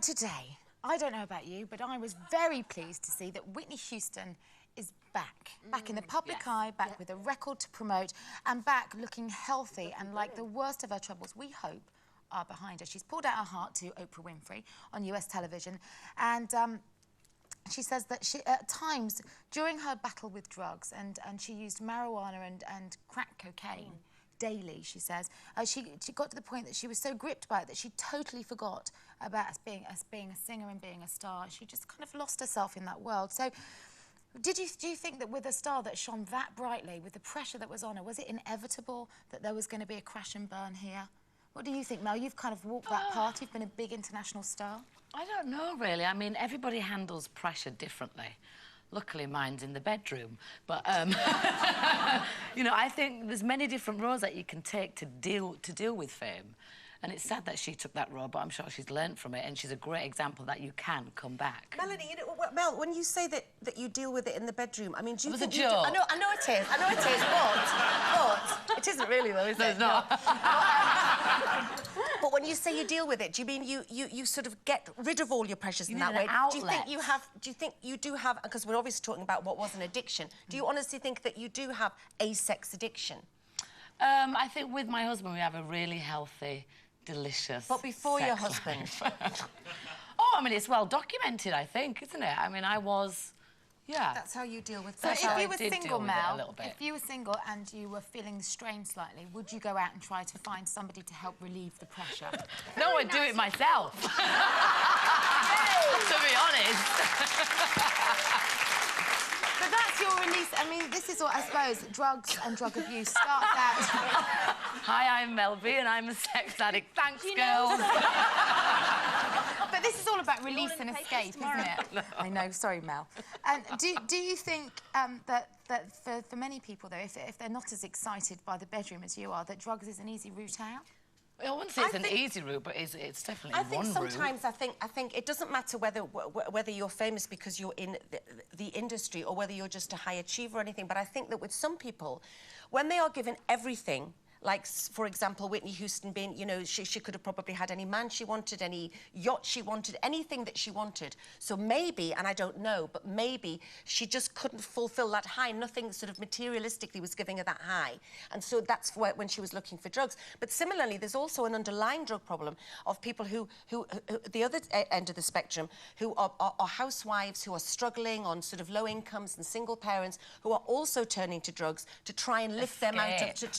today, I don't know about you, but I was very pleased to see that Whitney Houston is back. Back in the public eye, back with a record to promote, and back looking healthy and like the worst of her troubles, we hope, are behind her. She's poured out her heart to Oprah Winfrey on US television, and she says that she, at times, during her battle with drugs, and she used marijuana and crack cocaine daily, she says, she got to the point that she was so gripped by it that she totally forgot about being a singer and being a star. She just kind of lost herself in that world. So, do you think that with a star that shone that brightly, with the pressure that was on her, was it inevitable that there was going to be a crash and burn here? What do you think, Mel? You've kind of walked that path. You've been a big international star. I don't know, really. I mean, everybody handles pressure differently. Luckily, mine's in the bedroom. But, you know, I think there's many different roads that you can take to deal with fame. And it's sad that she took that road, but I'm sure she's learned from it, and she's a great example that you can come back. Melanie, you know, Mel, when you say that you deal with it in the bedroom, I mean, do you think... It was a joke. I know it is, but... It isn't really, though, is it? It's not. But when you say you deal with it, do you mean you sort of get rid of all your pressures in that way? Outlet. Do you think you do have... Because we're obviously talking about what was an addiction. Do you honestly think that you do have a sex addiction? I think with my husband, we have a really healthy, delicious... But before your husband? Oh, I mean, it's well documented, I think, isn't it? I mean, I was... Yeah. That's how you deal with So pressure. if you were single, Mel, if you were single and you were feeling the strain slightly, would you go out and try to find somebody to help relieve the pressure? No, I'd do it myself. To be honest. But that's your release. I mean, this is what I suppose drugs and drug abuse starts out. Hi, I'm Mel B and I'm a sex addict. Thanks, girls. But this is all about release and escape, isn't it? No. I know, sorry, Mel. And do you think that for many people, though, if they're not as excited by the bedroom as you are, that drugs is an easy route out? I wouldn't say it's an easy route, but it's definitely one route. I think sometimes I think it doesn't matter whether you're famous because you're in the industry or whether you're just a high achiever or anything. But I think that with some people, when they are given everything, like, for example, Whitney Houston being, you know, she could have probably had any man she wanted, any yacht she wanted, anything that she wanted. So maybe, and I don't know, but maybe she just couldn't fulfill that high. Nothing sort of materialistically was giving her that high. And so that's when she was looking for drugs. But similarly, there's also an underlying drug problem of people who the other end of the spectrum, who are housewives, who are struggling on sort of low incomes and single parents, who are also turning to drugs to try and lift them out of... to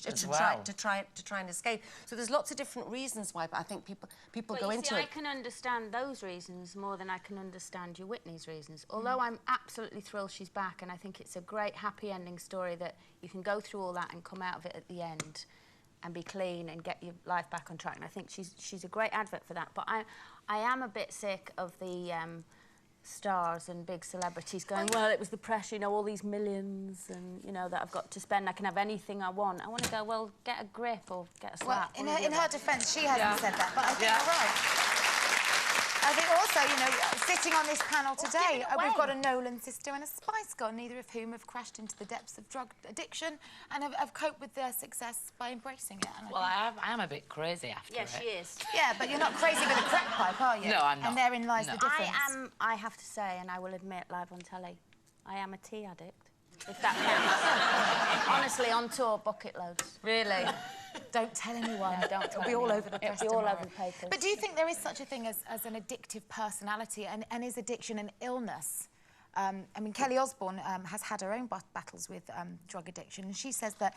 try and escape. So there's lots of different reasons why, but I think people go into it. I can understand those reasons more than I can understand your Whitney's reasons. Although I'm absolutely thrilled she's back, and I think it's a great happy ending story that you can go through all that and come out of it at the end and be clean and get your life back on track. And I think she's a great advert for that. But I am a bit sick of the stars and big celebrities going, well, it was the pressure, you know, all these millions and, you know, that I've got to spend, I can have anything I want. I want to go, well, get a grip or get a slap. Well, in her defence, she hasn't said that, but I think you're right. I think also, you know, sitting on this panel today, we've got a Nolan sister and a Spice Girl, neither of whom have crashed into the depths of drug addiction and have coped with their success by embracing it. And well, I am a bit crazy after it. Yeah, she is. Yeah, but you're not crazy with a crack pipe, are you? No, I'm not. And therein lies the difference. I have to say, and I will admit live on telly, I am a tea addict, if that counts. Honestly, on tour, bucket loads. Really? Don't tell anyone. No, don't It'll be all over the press It'll be all over the papers. But do you think there is such a thing as an addictive personality, and is addiction an illness? I mean, Kelly Osbourne has had her own battles with drug addiction, and she says that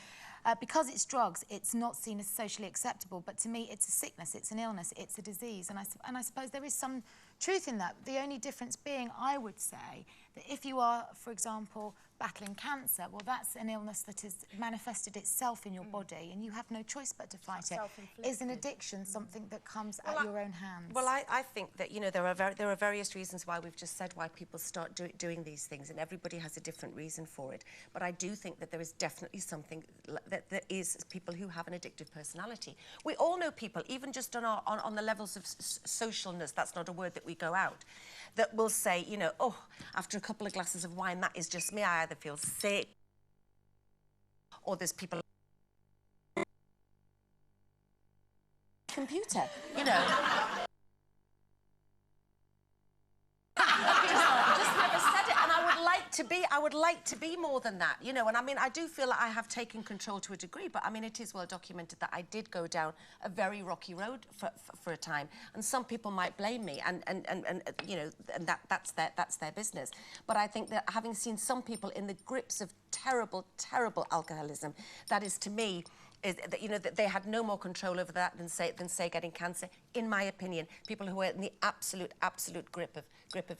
because it's drugs, it's not seen as socially acceptable, but to me, it's a sickness, it's an illness, it's a disease, and I suppose there is some truth in that. The only difference being, I would say, that if you are, for example, battling cancer, well, that's an illness that has manifested itself in your body and you have no choice but to fight it. Is an addiction something that comes at your own hands? Well, I think that, you know, there are various reasons why we've just said why people start doing these things, and everybody has a different reason for it. But I do think that there is definitely something that is people who have an addictive personality. We all know people, even just on the levels of socialness, that's not a word that we go out, that will say, you know, oh, after a couple of glasses of wine, that is just me. I either feel sick, or there's people... computer, you know. would like to be more than that, you know. And I mean, I do feel that I have taken control to a degree, but I mean, it is well documented that I did go down a very rocky road for a time, and some people might blame me, and you know, and that's their business. But I think that having seen some people in the grips of terrible alcoholism, that is, to me, is that, you know, that they had no more control over that than say getting cancer. In my opinion, people who are in the absolute grip of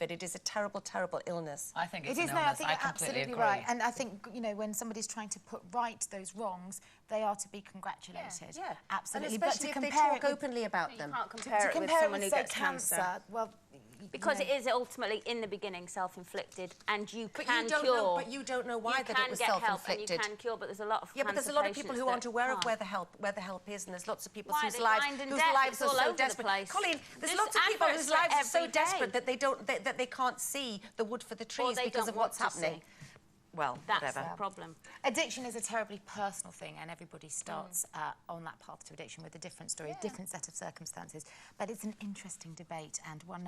it. It is a terrible illness. I think it's it is. an No, I illness. think you're absolutely agree. right. And I think, you know, when somebody's trying to put right those wrongs, they are to be congratulated. Yeah, Absolutely. And especially but to if compare they talk openly about them. You can't compare it with someone who gets cancer. Well, because you know, it is ultimately, in the beginning, self-inflicted, and you But can you don't cure. know, but you don't know why that it was self-inflicted. You can cure, but there's a lot of but there's a lot of people who aren't aware of where the help is, and there's lots of people whose lives are so desperate. Coleen, there's lots of people whose lives are so desperate that they can't see the wood for the trees because of what's happening. Well, that's whatever. the problem. Addiction is a terribly personal thing, and everybody starts on that path to addiction with a different story, a different set of circumstances. But it's an interesting debate, and one